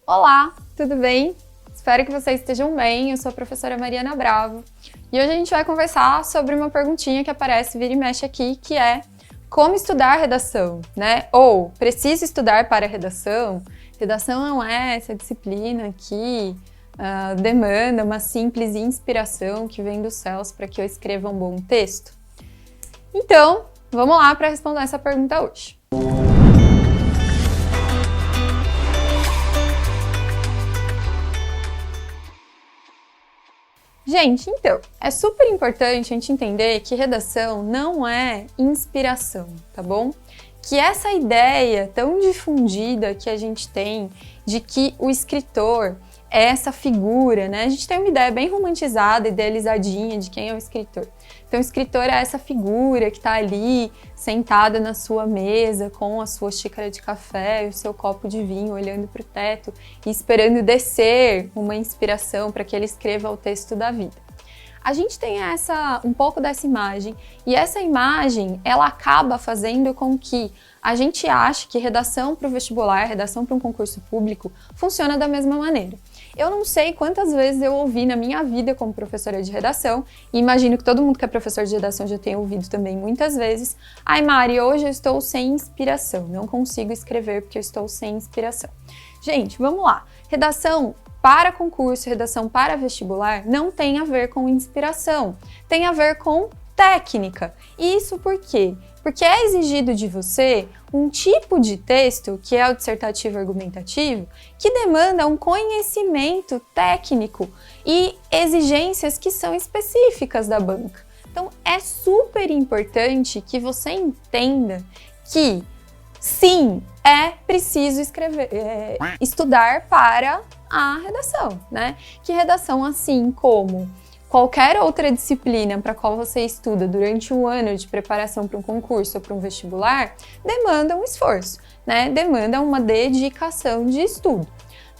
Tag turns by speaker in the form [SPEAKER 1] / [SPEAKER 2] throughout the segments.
[SPEAKER 1] Olá, tudo bem? Espero que vocês estejam bem. Eu sou a professora Mariana Bravo e hoje a gente vai conversar sobre uma perguntinha que aparece vira e mexe aqui, que é como estudar redação, né? Ou preciso estudar para redação? Redação não é essa disciplina que demanda uma simples inspiração que vem dos céus para que eu escreva um bom texto? Então, vamos lá para responder essa pergunta hoje. Gente, então, é super importante a gente entender que redação não é inspiração, tá bom? Que essa ideia tão difundida que a gente tem de que o escritor é essa figura, né? A gente tem uma ideia bem romantizada, idealizadinha de quem é o escritor. Então, o escritor é essa figura que está ali, sentada na sua mesa, com a sua xícara de café e o seu copo de vinho, olhando para o teto e esperando descer uma inspiração para que ele escreva o texto da vida. A gente tem um pouco dessa imagem, e essa imagem, ela acaba fazendo com que a gente ache que redação para o vestibular, redação para um concurso público, funciona da mesma maneira. Eu não sei quantas vezes eu ouvi na minha vida como professora de redação, e imagino que todo mundo que é professor de redação já tenha ouvido também muitas vezes: ai Mari, hoje eu estou sem inspiração, não consigo escrever porque eu estou sem inspiração. Gente, vamos lá. Redação para concurso, redação para vestibular não tem a ver com inspiração, tem a ver com técnica. Isso por quê? Porque é exigido de você um tipo de texto, que é o dissertativo argumentativo, que demanda um conhecimento técnico e exigências que são específicas da banca. Então, é super importante que você entenda que, sim, é preciso estudar para a redação, né? Que redação, assim como qualquer outra disciplina para a qual você estuda durante um ano de preparação para um concurso ou para um vestibular, demanda um esforço, né? Demanda uma dedicação de estudo.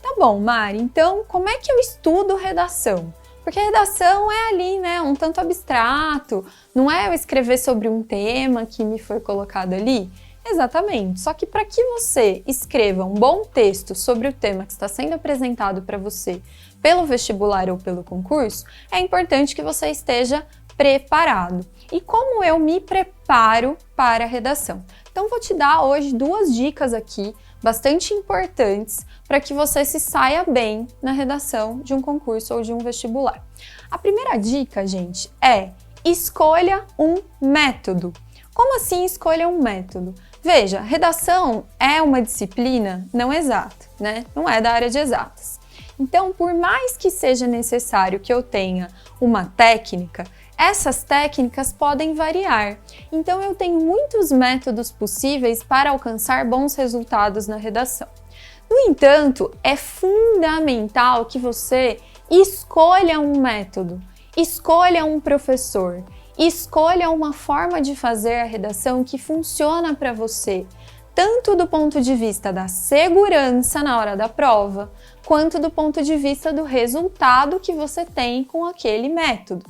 [SPEAKER 1] Tá bom, Mari, então como é que eu estudo redação? Porque redação é ali, né, um tanto abstrato, não é eu escrever sobre um tema que me foi colocado ali? Exatamente, só que para que você escreva um bom texto sobre o tema que está sendo apresentado para você pelo vestibular ou pelo concurso, é importante que você esteja preparado. E como eu me preparo para a redação? Então vou te dar hoje duas dicas aqui, bastante importantes, para que você se saia bem na redação de um concurso ou de um vestibular. A primeira dica, gente, é escolha um método. Como assim escolha um método? Veja, redação é uma disciplina não exata, né? Não é da área de exatas. Então, por mais que seja necessário que eu tenha uma técnica, essas técnicas podem variar. Então, eu tenho muitos métodos possíveis para alcançar bons resultados na redação. No entanto, é fundamental que você escolha um método, escolha um professor, escolha uma forma de fazer a redação que funciona para você, tanto do ponto de vista da segurança na hora da prova, quanto do ponto de vista do resultado que você tem com aquele método.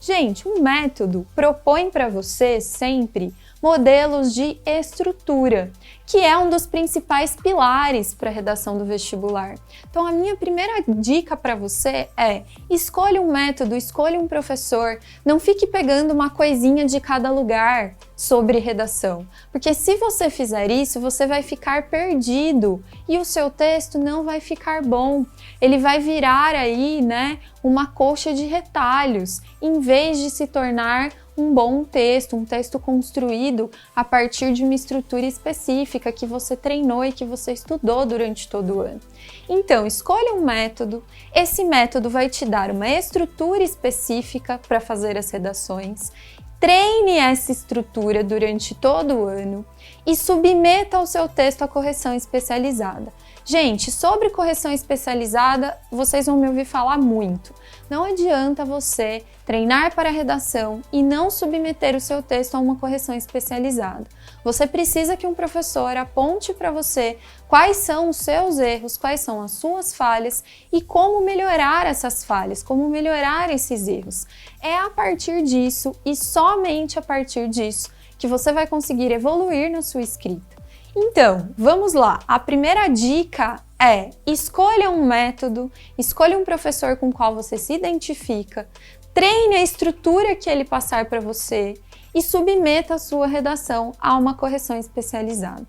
[SPEAKER 1] Gente, um método propõe para você sempre modelos de estrutura, que é um dos principais pilares para a redação do vestibular. Então, a minha primeira dica para você é: escolha um método, escolha um professor, não fique pegando uma coisinha de cada lugar sobre redação, porque se você fizer isso, você vai ficar perdido e o seu texto não vai ficar bom. Ele vai virar aí, né, uma coxa de retalhos, em vez de se tornar um bom texto, um texto construído a partir de uma estrutura específica que você treinou e que você estudou durante todo o ano. Então, escolha um método, esse método vai te dar uma estrutura específica para fazer as redações, treine essa estrutura durante todo o ano e submeta o seu texto à correção especializada. Gente, sobre correção especializada, vocês vão me ouvir falar muito. Não adianta você treinar para a redação e não submeter o seu texto a uma correção especializada. Você precisa que um professor aponte para você quais são os seus erros, quais são as suas falhas e como melhorar essas falhas, como melhorar esses erros. É a partir disso e somente a partir disso que você vai conseguir evoluir na sua escrita. Então, vamos lá. A primeira dica é: escolha um método, escolha um professor com o qual você se identifica, treine a estrutura que ele passar para você e submeta a sua redação a uma correção especializada.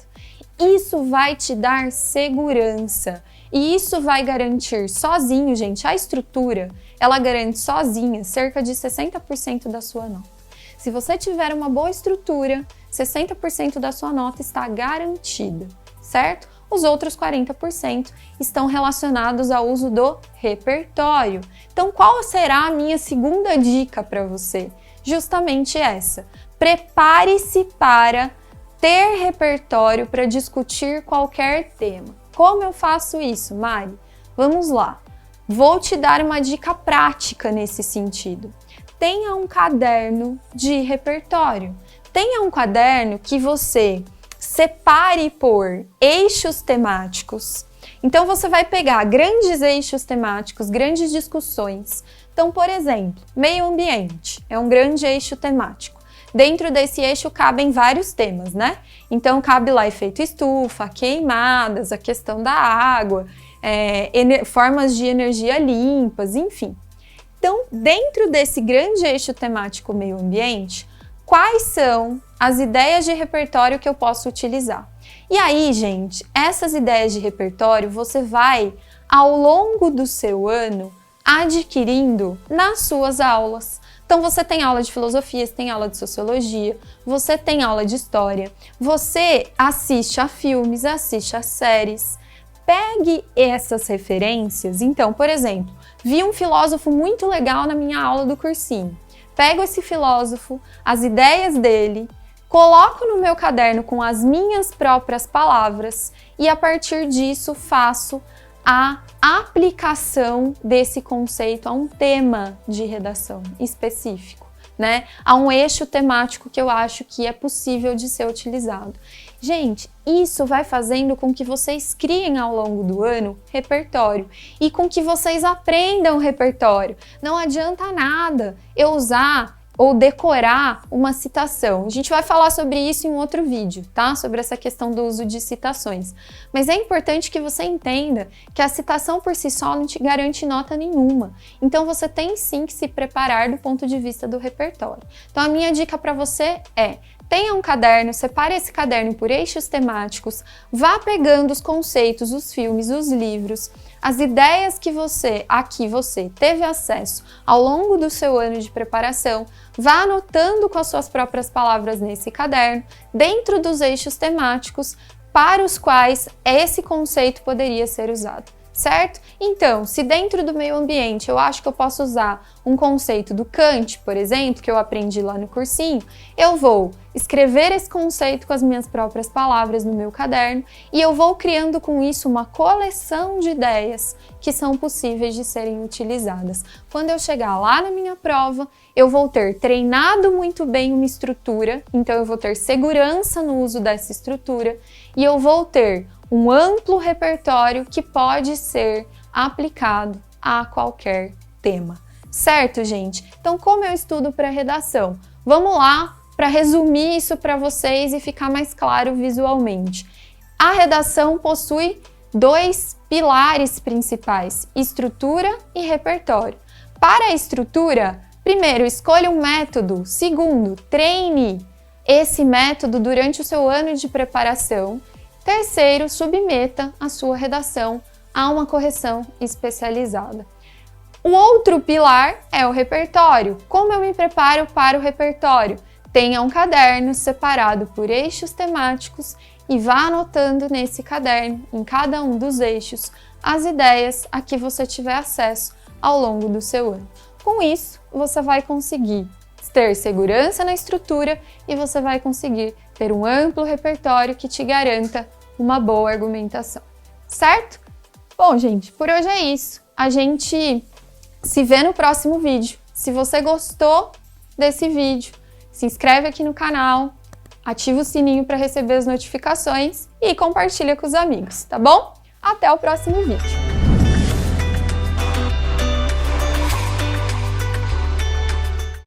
[SPEAKER 1] Isso vai te dar segurança e isso vai garantir sozinho, gente, a estrutura, ela garante sozinha cerca de 60% da sua nota. Se você tiver uma boa estrutura, 60% da sua nota está garantida, certo? Os outros 40% estão relacionados ao uso do repertório. Então, qual será a minha segunda dica para você? Justamente essa. Prepare-se para ter repertório para discutir qualquer tema. Como eu faço isso, Mari? Vamos lá. Vou te dar uma dica prática nesse sentido. Tenha um caderno de repertório. Tenha um caderno que você separe por eixos temáticos. Então, você vai pegar grandes eixos temáticos, grandes discussões. Então, por exemplo, meio ambiente é um grande eixo temático. Dentro desse eixo cabem vários temas, né? Então, cabe lá efeito estufa, queimadas, a questão da água, formas de energia limpas, enfim. Então, dentro desse grande eixo temático meio ambiente, quais são as ideias de repertório que eu posso utilizar? E aí, gente, essas ideias de repertório você vai, ao longo do seu ano, adquirindo nas suas aulas. Então, você tem aula de filosofia, você tem aula de sociologia, você tem aula de história, você assiste a filmes, assiste a séries. Pegue essas referências. Então, por exemplo, vi um filósofo muito legal na minha aula do cursinho. Pego esse filósofo, as ideias dele, coloco no meu caderno com as minhas próprias palavras e a partir disso faço a aplicação desse conceito a um tema de redação específico, né? A um eixo temático que eu acho que é possível de ser utilizado. Gente, isso vai fazendo com que vocês criem ao longo do ano repertório e com que vocês aprendam repertório. Não adianta nada eu usar ou decorar uma citação. A gente vai falar sobre isso em um outro vídeo, tá? Sobre essa questão do uso de citações. Mas é importante que você entenda que a citação por si só não te garante nota nenhuma. Então você tem sim que se preparar do ponto de vista do repertório. Então a minha dica para você é: tenha um caderno, separe esse caderno por eixos temáticos, vá pegando os conceitos, os filmes, os livros, as ideias que você teve acesso ao longo do seu ano de preparação, vá anotando com as suas próprias palavras nesse caderno, dentro dos eixos temáticos para os quais esse conceito poderia ser usado. Certo? Então, se dentro do meio ambiente eu acho que eu posso usar um conceito do Kant, por exemplo, que eu aprendi lá no cursinho, eu vou escrever esse conceito com as minhas próprias palavras no meu caderno e eu vou criando com isso uma coleção de ideias que são possíveis de serem utilizadas. Quando eu chegar lá na minha prova, eu vou ter treinado muito bem uma estrutura, então eu vou ter segurança no uso dessa estrutura e eu vou ter um amplo repertório que pode ser aplicado a qualquer tema. Certo, gente? Então, como eu estudo para redação? Vamos lá para resumir isso para vocês e ficar mais claro visualmente. A redação possui dois pilares principais: estrutura e repertório. Para a estrutura, primeiro, escolha um método. Segundo, treine esse método durante o seu ano de preparação. Terceiro, submeta a sua redação a uma correção especializada. O outro pilar é o repertório. Como eu me preparo para o repertório? Tenha um caderno separado por eixos temáticos e vá anotando nesse caderno, em cada um dos eixos, as ideias a que você tiver acesso ao longo do seu ano. Com isso, você vai conseguir ter segurança na estrutura e você vai conseguir ter um amplo repertório que te garanta uma boa argumentação, certo? Bom, gente, por hoje é isso. A gente se vê no próximo vídeo. Se você gostou desse vídeo, se inscreve aqui no canal, ativa o sininho para receber as notificações e compartilha com os amigos, tá bom? Até o próximo vídeo.